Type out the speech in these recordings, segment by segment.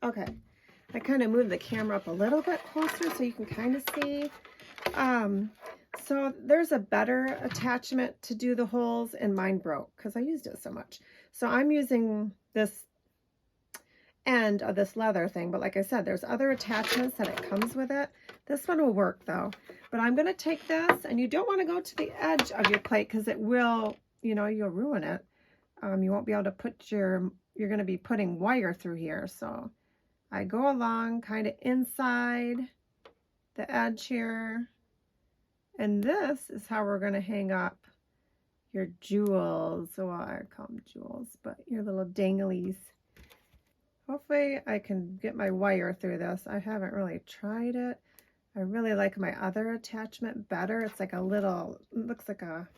Okay, I kind of moved the camera up a little bit closer so you can kind of see. So there's a better attachment to do the holes, and mine broke because I used it so much. So I'm using this end of this leather thing, but like I said, there's other attachments that it comes with it. This one will work though, but I'm going to take this, and you don't want to go to the edge of your plate because it will, you know, you'll ruin it. You won't be able to put you're going to be putting wire through here. So I go along kind of inside the edge here. And this is how we're going to hang up your jewels. Well, I call them jewels, but your little danglies. Hopefully I can get my wire through this. I haven't really tried it. I really like my other attachment better. It's like a little, it looks like a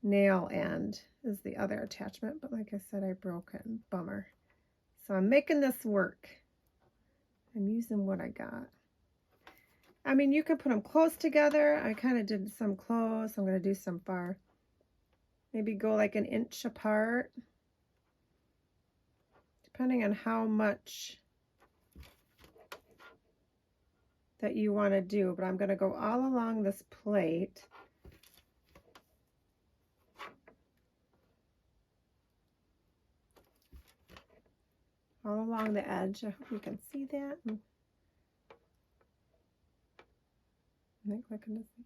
nail end is the other attachment. But like I said, I broke it. Bummer. So I'm making this work. I'm using what I got. I mean, you can put them close together. I kind of did some close. I'm going to do some far. Maybe go like an inch apart. Depending on how much that you want to do. But I'm going to go all along this plate. All along the edge. I hope you can see that. I think looking to see.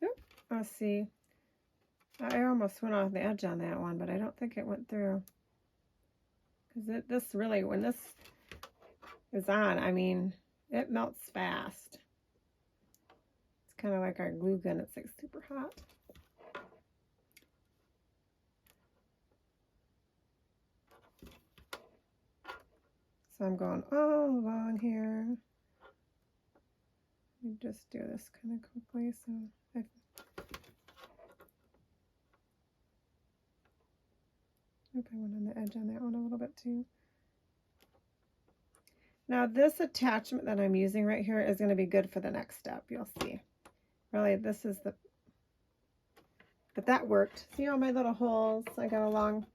Oop, let's see. I almost went off the edge on that one, but I don't think it went through. Because this really, when this is on, I mean, it melts fast. It's kind of like our glue gun. It's like super hot. So I'm going all along here. Let me just do this kind of quickly. So I hope I went on the edge on that one a little bit too. Now this attachment that I'm using right here is going to be good for the next step. You'll see. Really, this is the, but that worked. See all my little holes? I got along,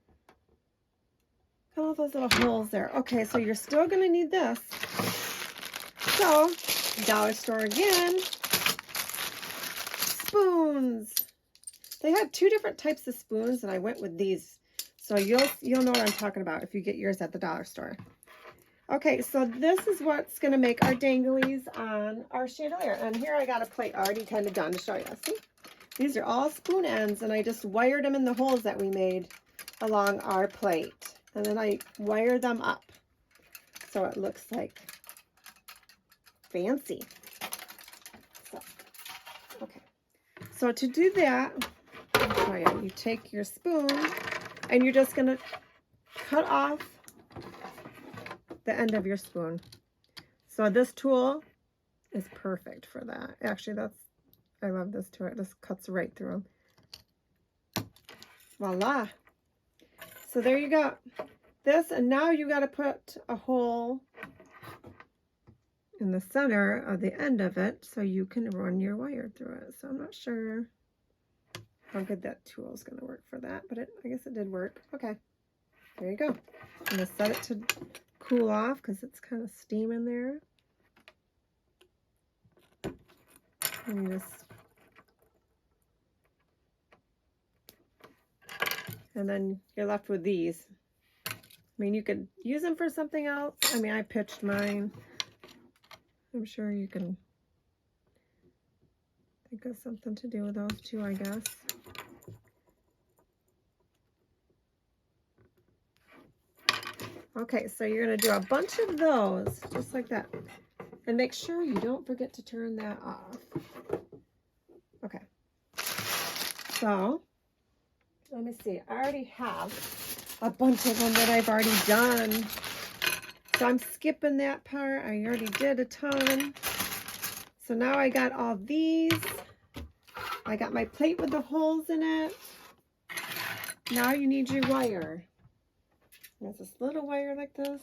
got all those little holes there. Okay, so you're still going to need this. So, dollar store again. Spoons. They had two different types of spoons, and I went with these. So you'll know what I'm talking about if you get yours at the dollar store. Okay, so this is what's going to make our danglies on our chandelier. And here I got a plate already kind of done to show you. See? These are all spoon ends, and I just wired them in the holes that we made along our plate. And then I wire them up so it looks like fancy. So, okay. So to do that, I'll show you. You take your spoon, and you're just going to cut off the end of your spoon. So this tool is perfect for that. Actually, I love this tool. It just cuts right through them. Voila. So there you go. This, and now you got to put a hole in the center of the end of it so you can run your wire through it. So I'm not sure how good that tool is going to work for that, but I guess it did work. Okay, there you go. I'm going to set it to cool off because it's kind of steaming there. And then you're left with these. I mean, you could use them for something else. I mean, I pitched mine. I'm sure you can think of something to do with those too, I guess. Okay, so you're going to do a bunch of those, just like that. And make sure you don't forget to turn that off. Okay. So, let me see. I already have a bunch of them that I've already done. So I'm skipping that part. I already did a ton. So now I got all these. I got my plate with the holes in it. Now you need your wire. There's this little wire like this.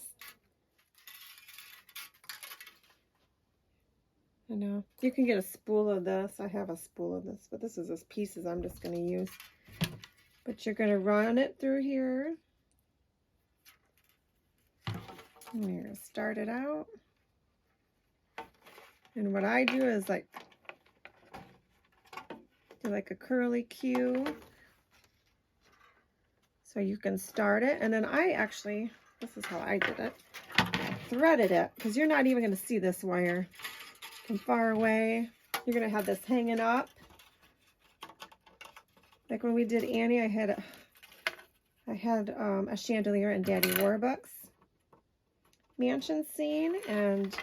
I know. You can get a spool of this. I have a spool of this, but this is just pieces I'm just going to use. But you're going to run it through here. And you're going to start it out. And what I do is like, do like a curly Q. So you can start it. And then I actually, this is how I did it. I threaded it because you're not even going to see this wire from far away. You're going to have this hanging up. Like when we did Annie, I had a chandelier in Daddy Warbucks mansion scene, and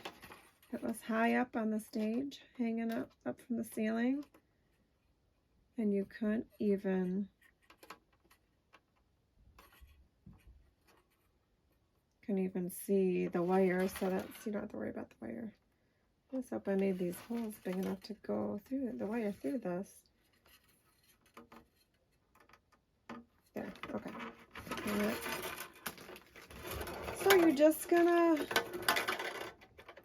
it was high up on the stage, hanging up from the ceiling, and you couldn't even see the wire, so that's, you don't have to worry about the wire. I just hope I made these holes big enough to go through the wire through this. There, okay. So you're just gonna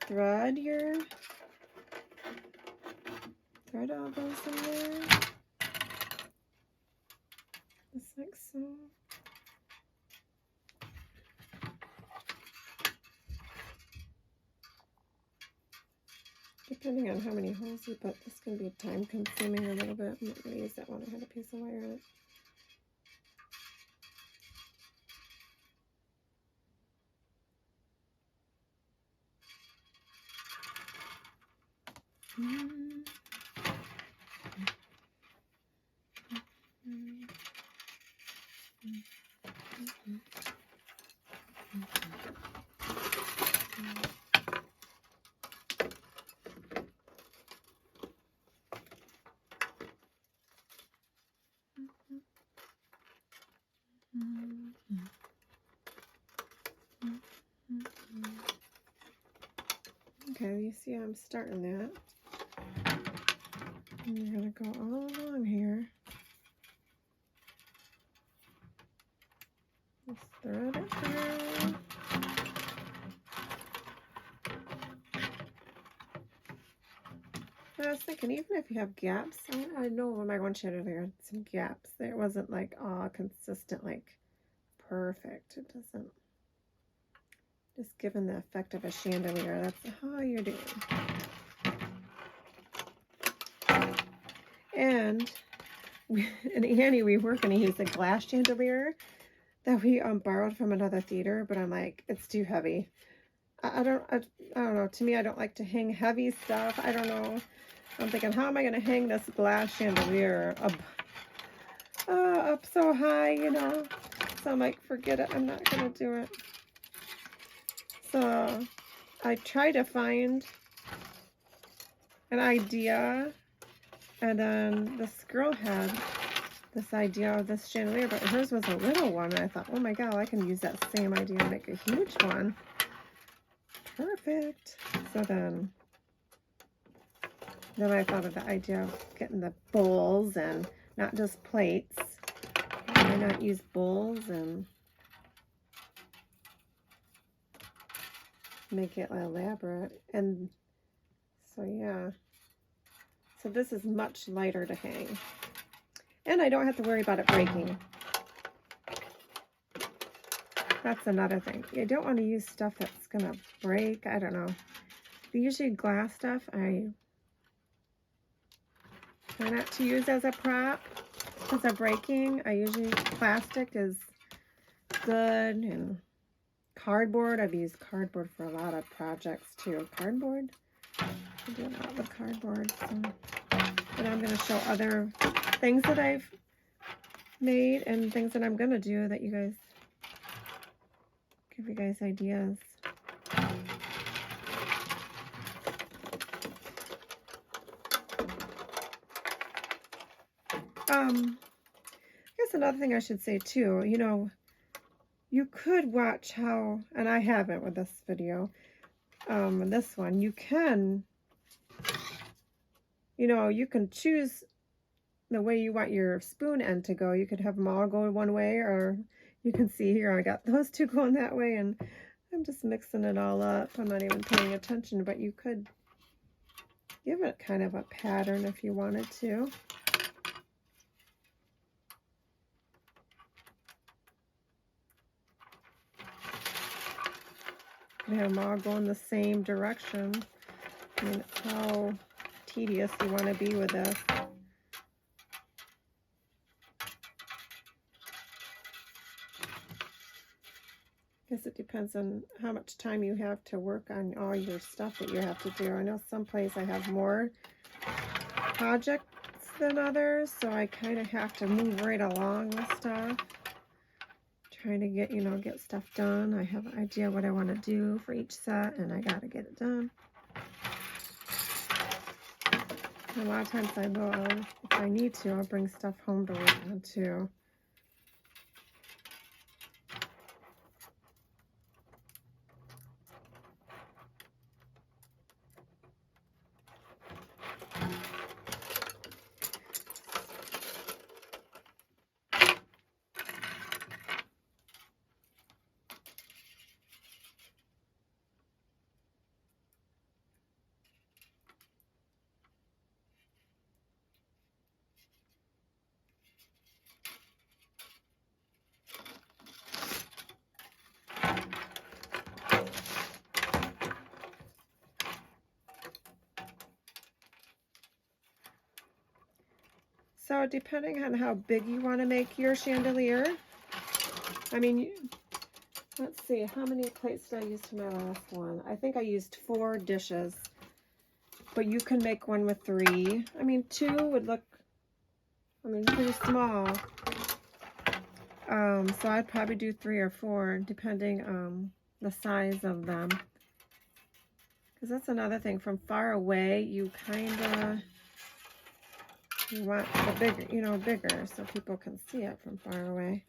thread all those in there, just like so. Depending on how many holes you put, this can be time consuming a little bit. I'm not gonna use that one. I had a piece of wire in it. Okay, you see I'm starting that. And you're going to go all along here. Just thread it through. I was thinking, even if you have gaps, I know when my one chandelier had some gaps. There wasn't like all consistent, like perfect. It doesn't. Just given the effect of a chandelier, that's how you're doing. And in Annie, we were going to use a glass chandelier that we borrowed from another theater, but I'm like, it's too heavy. I don't know. To me, I don't like to hang heavy stuff. I don't know. I'm thinking, how am I going to hang this glass chandelier up so high, you know? So I'm like, forget it. I'm not going to do it. So I tried to find an idea, and then this girl had this idea of this chandelier, but hers was a little one, and I thought, oh my god, I can use that same idea and make a huge one. Perfect. So then I thought of the idea of getting the bowls and not just plates. Why not use bowls and make it elaborate? And so yeah. So this is much lighter to hang. And I don't have to worry about it breaking. That's another thing. You don't want to use stuff that's going to break. I don't know. Usually glass stuff I try not to use as a prop because of breaking. I usually, plastic is good, and cardboard. I've used cardboard for a lot of projects too. Cardboard? I do a lot with cardboard. So. But I'm going to show other things that I've made and things that I'm going to do that you guys, give you guys ideas. I guess another thing I should say too, you know, you could watch how, and I haven't with this video, this one, you can you know, you can choose the way you want your spoon end to go. You could have them all go one way, or you can see here I got those two going that way, and I'm just mixing it all up. I'm not even paying attention, but you could give it kind of a pattern if you wanted to. You have them all going the same direction. I mean, it's how tedious you want to be with this. Guess it depends on how much time you have to work on all your stuff that you have to do. I know some places I have more projects than others, so I kind of have to move right along with stuff. Trying to get, you know, get stuff done. I have an idea what I want to do for each set, and I got to get it done. A lot of times I will, if I need to, I'll bring stuff home to work on too. So depending on how big you want to make your chandelier, I mean, let's see, how many plates did I use to my last one? I think I used 4 dishes, but you can make one with 3. I mean, 2 would look, I mean, pretty small. So I'd probably do 3 or 4, depending on the size of them. Because that's another thing, from far away, you want the bigger, you know, bigger, so people can see it from far away.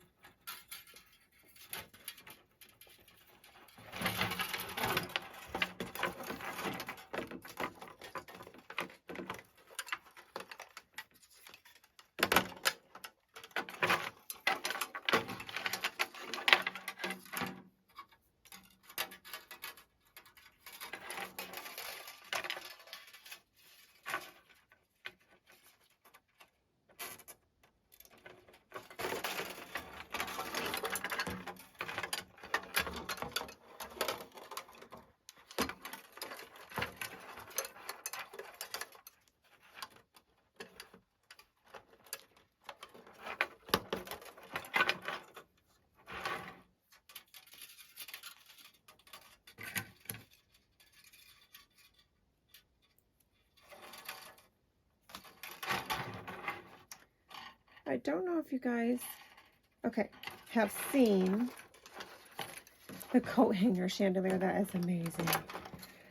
I don't know if you guys, okay, have seen the coat hanger chandelier. That is amazing.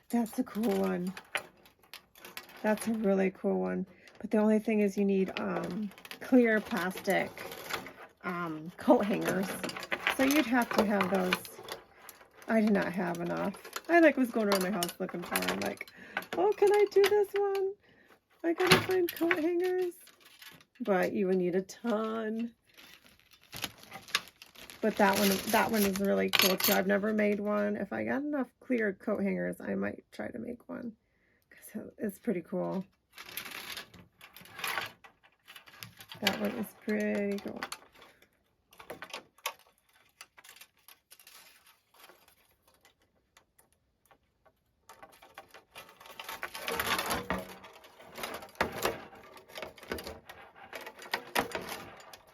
That's a cool one. That's a really cool one. But the only thing is you need clear plastic coat hangers. So you'd have to have those. I did not have enough. I was going around my house looking for them. Like, oh, can I do this one? I gotta find coat hangers. But you would need a ton. But that one is really cool too. I've never made one. If I got enough clear coat hangers, I might try to make one, because it's pretty cool. That one is pretty cool.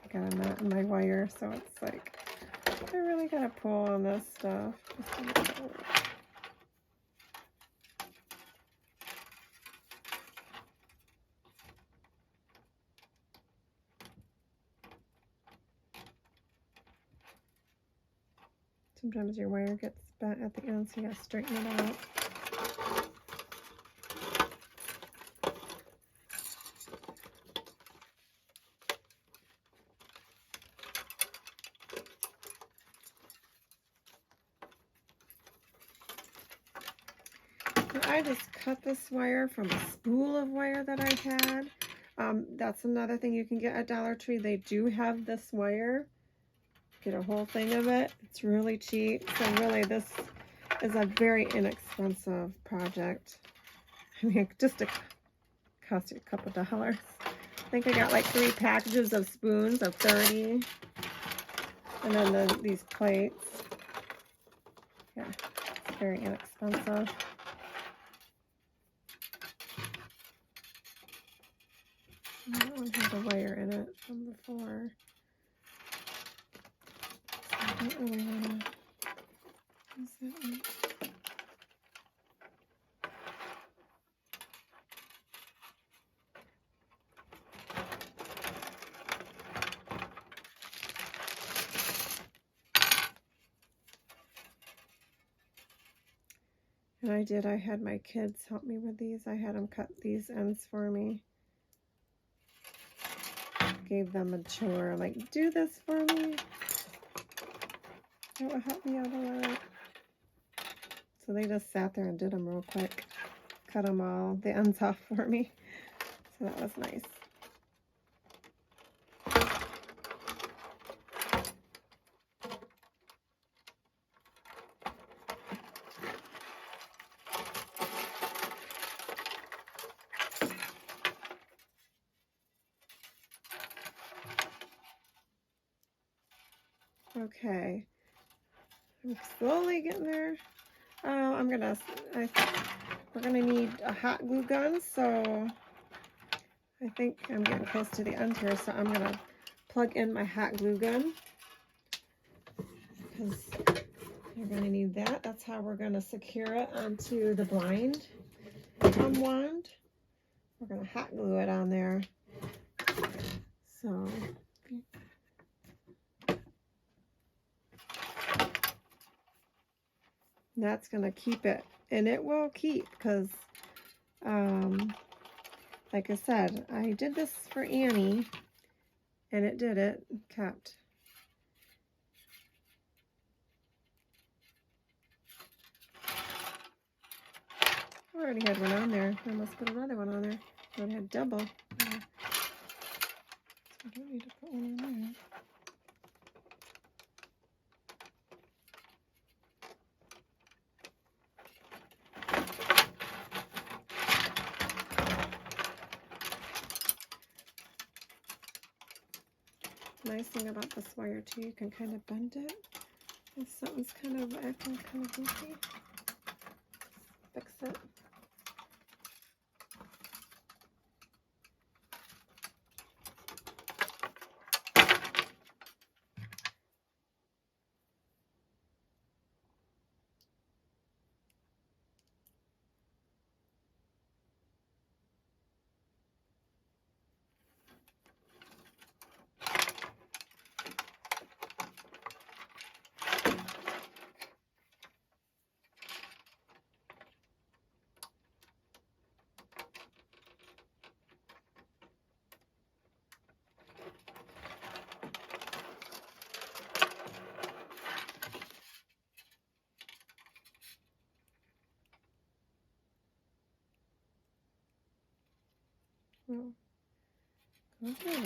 I got a knot in my wire, so it's like I really gotta pull on this stuff. Sometimes your wire gets bent at the end, so you gotta straighten it out. I just cut this wire from a spool of wire that I had. That's another thing you can get at Dollar Tree. They do have this wire. Get a whole thing of it. It's really cheap. So really this is a very inexpensive project. I mean, just cost you a couple dollars. I think I got like 3 packages of spoons of 30. And then these plates. Yeah, it's very inexpensive. That one has a wire in it from before. So I don't really want to use that one. And I had my kids help me with these. I had them cut these ends for me. Gave them a chore, like, do this for me. That would help me out a lot. So they just sat there and did them real quick. Cut them all, the ends off for me. So that was nice. Okay, I'm slowly getting there. We're gonna need a hot glue gun, so I think I'm getting close to the end here, so I'm gonna plug in my hot glue gun because you're gonna need that. That's how we're gonna secure it onto the blind wand. We're gonna hot glue it on there. So that's gonna keep it, and it will keep because like I said, I did this for Annie and it kept. I already had one on there. I must put another one on there. I had double. So I don't need to put one on there. Nice thing about this wire too, you can kind of bend it if something's kind of acting kind of goofy. Fix it. Oh, okay.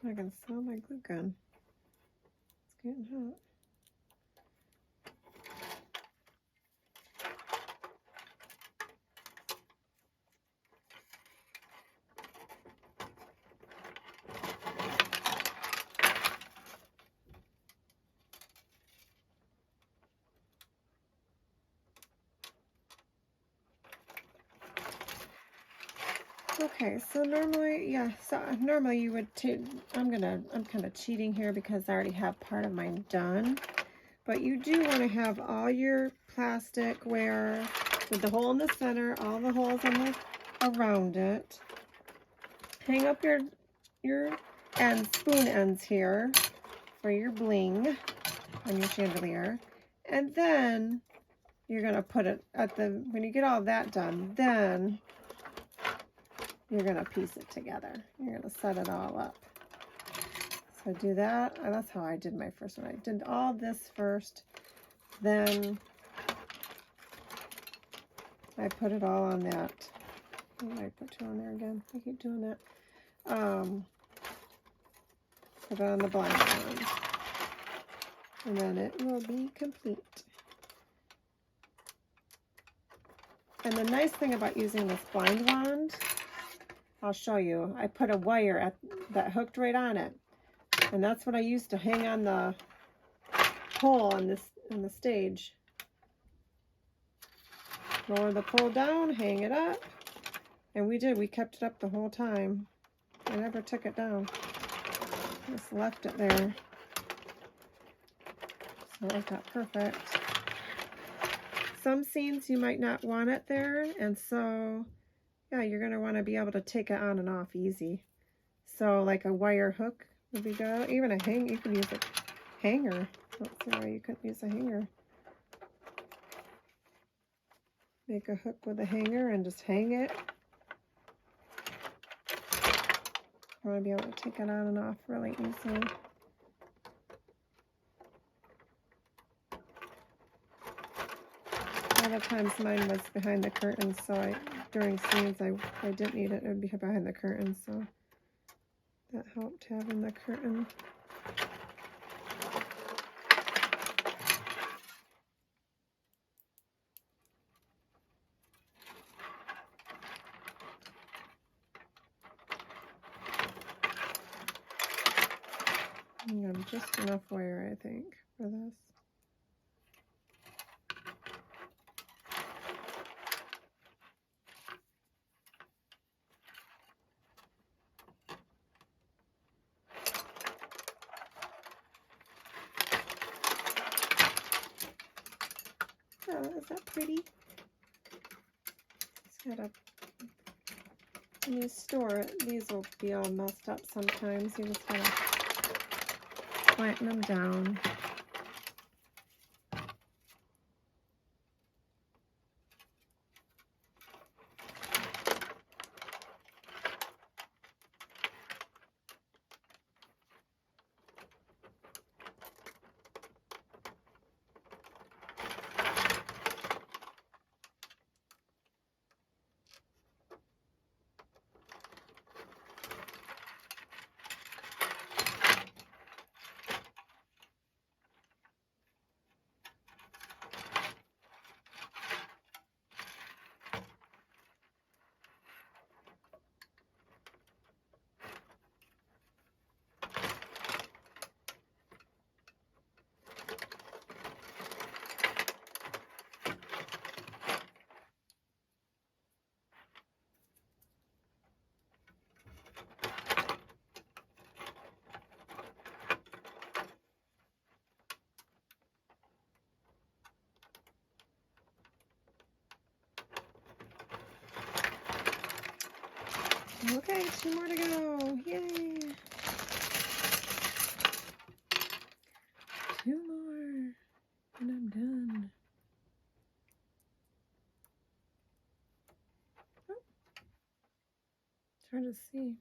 I can smell my glue gun. It's getting hot. Okay, so normally, yeah, so normally you would I'm kind of cheating here because I already have part of mine done. But you do want to have all your plastic ware with the hole in the center, all the holes around it. Hang up your spoon ends here for your bling on your chandelier. And then you're going to put it when you get all that done, then you're going to piece it together. You're going to set it all up. So do that. That's how I did my first one. I did all this first, then I put it all on that. I put two on there again. I keep doing that. Put it on the blind one. And then it will be complete. And the nice thing about using this blind wand, I'll show you. I put a wire that hooked right on it. And that's what I used to hang on the pole on the stage. Lower the pole down, hang it up. And we kept it up the whole time. I never took it down. Just left it there. So it worked out perfect. Some scenes you might not want it there, and so yeah, you're going to want to be able to take it on and off easy. So like a wire hook would be good. Even a you could use a hanger. Let's see why you couldn't use a hanger. Make a hook with a hanger and just hang it. I want to be able to take it on and off really easily. A lot of times mine was behind the curtains, so during scenes I didn't need it. It would be behind the curtains, so that helped having the curtain. I have just enough wire, I think, for this. Oh, is that pretty? It's got when you store it, these will be all messed up sometimes. You just gotta flatten them down. Okay, 2 more to go. Yay! 2 more, and I'm done. Oh, it's hard to see.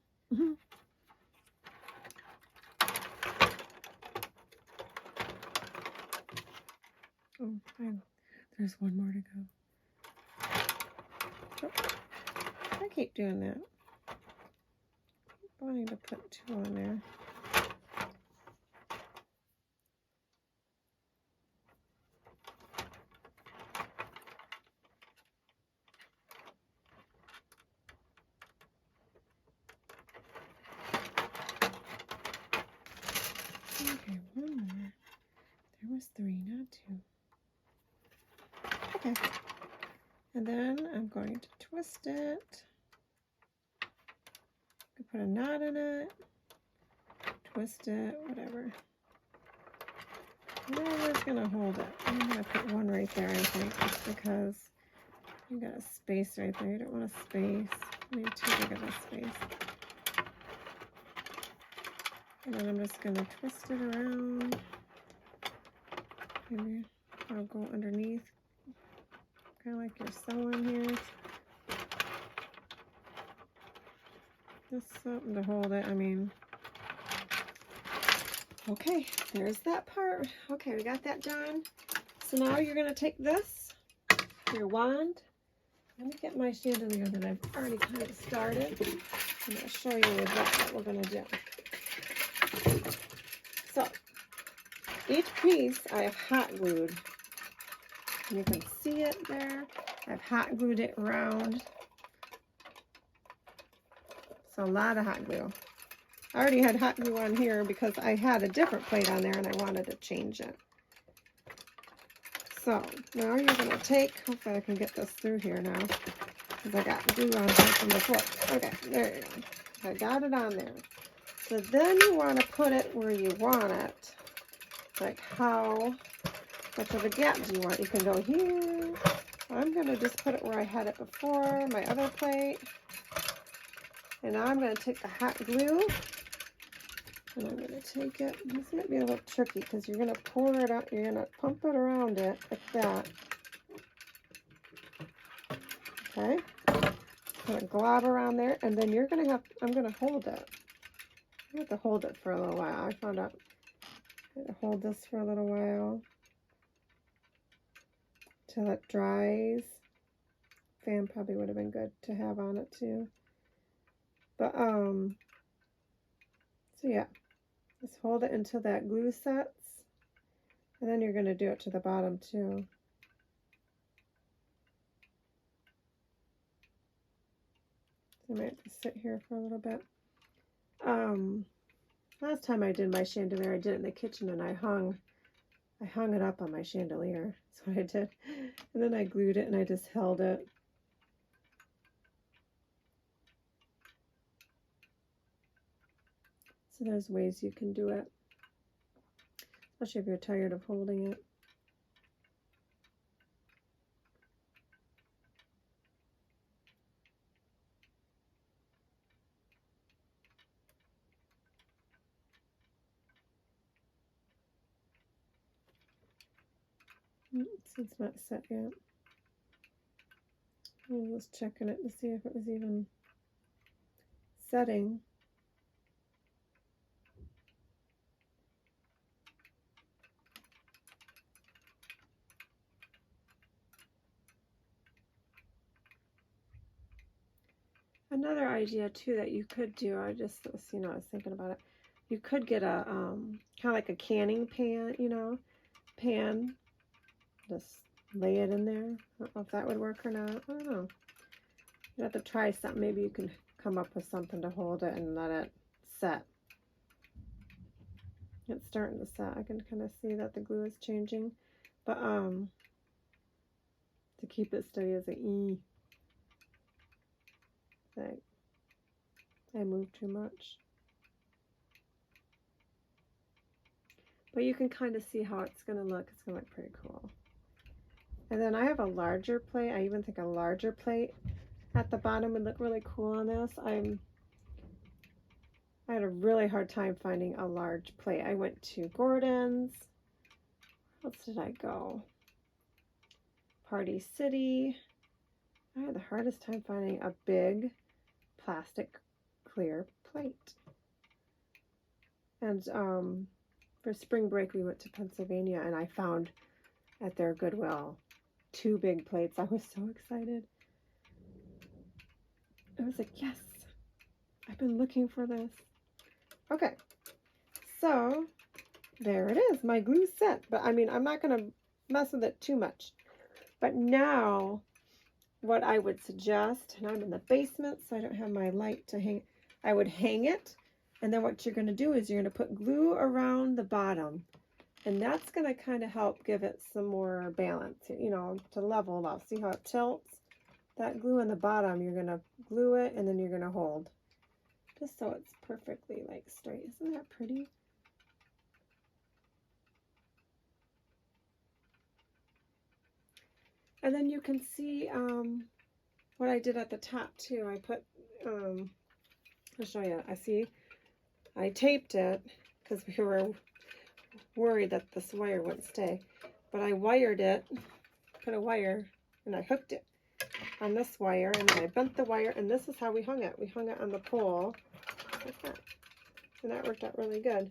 Oh, fine. There's 1 more to go. Oh, I keep doing that. I keep wanting to put 2 on there. Okay, one more. There was 3, not 2. Okay. And then I'm going to twist it. Put a knot in it. Twist it, whatever. And I'm just going to hold it. I'm going to put one right there, I think, just because you got a space right there. You don't want a space. I need too big of a space. And then I'm just going to twist it around. Maybe I'll go underneath, kind of like you're sewing here. Just something to hold it. I mean, okay, there's that part. Okay, we got that done. So now you're going to take this, your wand. Let me get my chandelier that I've already kind of started. I'm going to show you what we're going to do. So, each piece I have hot glued. You can see it there. I've hot glued it around. So a lot of hot glue. I already had hot glue on here because I had a different plate on there and I wanted to change it. So now you're going to take, hopefully I can get this through here now because I got glue on here from before. Okay, there you go. I got it on there. So then you want to put it where you want it. Like how much of a gap do you want? You can go here. I'm going to just put it where I had it before, my other plate. And now I'm going to take the hot glue. And I'm going to take it. This might be a little tricky because you're going to pour it out. You're going to pump it around it like that. Okay. Put a glob around there. And then you're going to have, I'm going to hold it. I have to hold it for a little while. I found out I have to hold this for a little while till it dries. Fan probably would have been good to have on it too. But, so yeah, just hold it until that glue sets. And then you're going to do it to the bottom too. So I might have to sit here for a little bit. Last time I did my chandelier, I did it in the kitchen and I hung it up on my chandelier. That's what I did. And then I glued it and I just held it. So there's ways you can do it, especially if you're tired of holding it. It's not set yet. I was checking it to see if it was even setting. Another idea too that you could do, I was thinking about it. You could get a kind of like a canning pan, pan. Just lay it in there. I don't know if that would work or not. I don't know. You have to try something. Maybe you can come up with something to hold it and let it set. It's starting to set. I can kind of see that the glue is changing. But to keep it steady as an E. Like, I move too much. But you can kind of see how it's going to look. It's going to look pretty cool. And then I have a larger plate. I even think a larger plate at the bottom would look really cool on this. I had a really hard time finding a large plate. I went to Gordon's. Where else did I go? Party City. I had the hardest time finding a big plastic clear plate. And for spring break we went to Pennsylvania and I found at their Goodwill 2 big plates. I was so excited. I was like, yes, I've been looking for this. Okay, so there it is, my glue set. But I mean, I'm not going to mess with it too much. But now, what I would suggest, and I'm in the basement, so I don't have my light to hang, I would hang it And then what you're going to do is you're going to put glue around the bottom. And that's going to kind of help give it some more balance, you know, to level it off. See how it tilts? That glue on the bottom, you're going to glue it and then you're going to hold. Just so it's perfectly like straight. Isn't that pretty? And then you can see what I did at the top too. I put, I'll show you. I taped it because we were worried that this wire wouldn't stay. But I wired it, put a wire, and I hooked it on this wire, and then I bent the wire, and this is how we hung it. We hung it on the pole like that. And that worked out really good.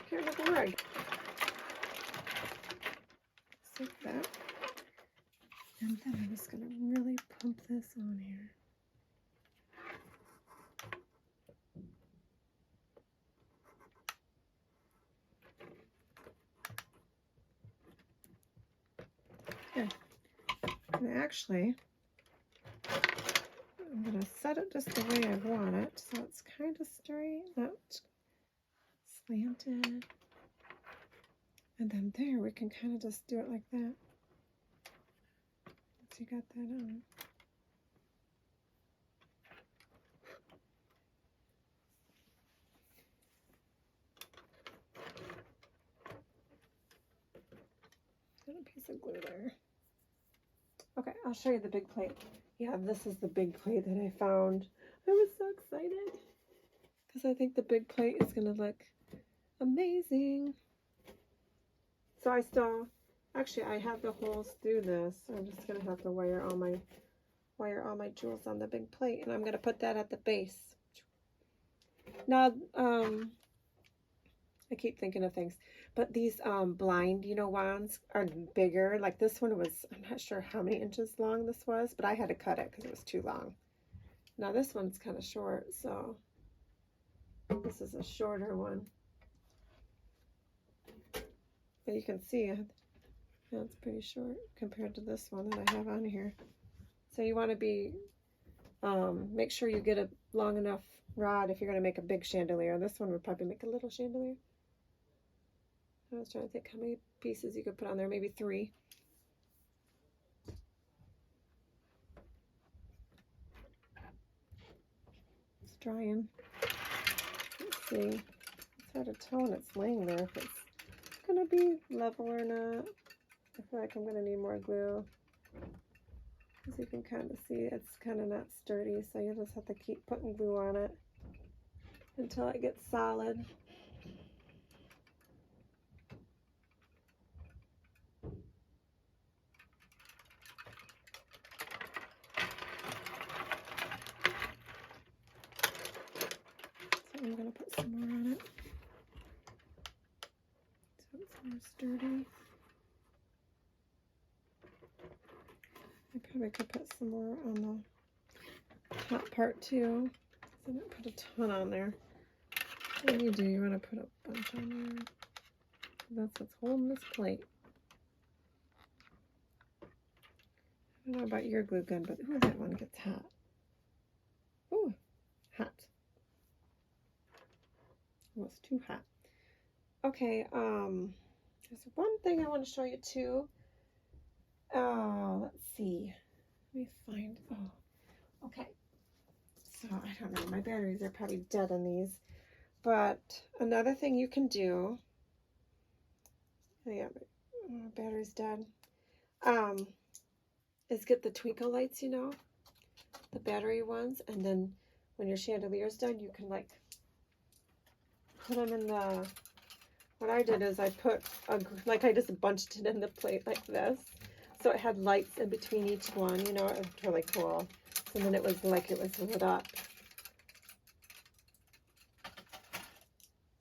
Can't remember where I like that. And then I'm just going to really pump this on here. Okay. And actually, I'm going to set it just the way I want it, so it's kind of straight, not slanted. And then there, we can kind of just do it like that. Once you got that on. Got a piece of glue there. Okay, I'll show you the big plate. Yeah, this is the big plate that I found. I was so excited because I think the big plate is going to look amazing. So actually I have the holes through this. So I'm just going to have to wire all my jewels on the big plate, and I'm going to put that at the base. Now, I keep thinking of things, but these blind, you know, wands are bigger. Like this one was, I'm not sure how many inches long this was, but I had to cut it because it was too long. Now this one's kind of short, so this is a shorter one. But you can see it's pretty short compared to this one that I have on here. So you want to be, make sure you get a long enough rod if you're going to make a big chandelier. This one would probably make a little chandelier. I was trying to think how many pieces you could put on there, maybe 3. It's drying. Let's see. It's hard to tell when it's laying there if it's going to be level or not. I feel like I'm going to need more glue. As you can kind of see, it's kind of not sturdy, so you just have to keep putting glue on it until it gets solid. So I'm going to put some more on it so it's more sturdy. I probably could put some more on the top part too. So I didn't put a ton on there. What do? You want to put a bunch on there. That's what's holding this plate. I don't know about your glue gun, but ooh, that one gets hot. Ooh, hot. Almost too hot. Okay, there's one thing I want to show you too. Oh, let's see. Let me find, oh, okay. So, I don't know, my batteries are probably dead on these. But another thing you can do, yeah, battery's dead, is get the twinkle lights, you know, the battery ones, and then when your chandelier's done, you can like put them in the, what I did is I put, like I just bunched it in the plate like this, so it had lights in between each one, you know, it was really cool. And then it was like it was lit up.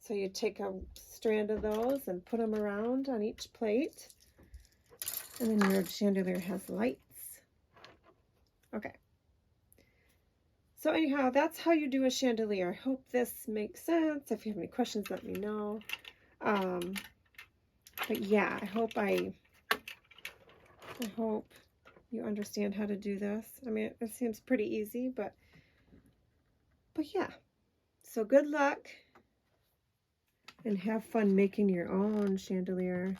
So you take a strand of those and put them around on each plate, and then your chandelier has lights. Okay. So anyhow, that's how you do a chandelier. I hope this makes sense. If you have any questions, let me know. But yeah, I hope you understand how to do this. I mean, it seems pretty easy, but yeah. So good luck and have fun making your own chandelier.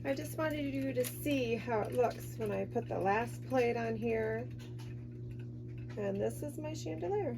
I just wanted you to see how it looks when I put the last plate on here. And this is my chandelier.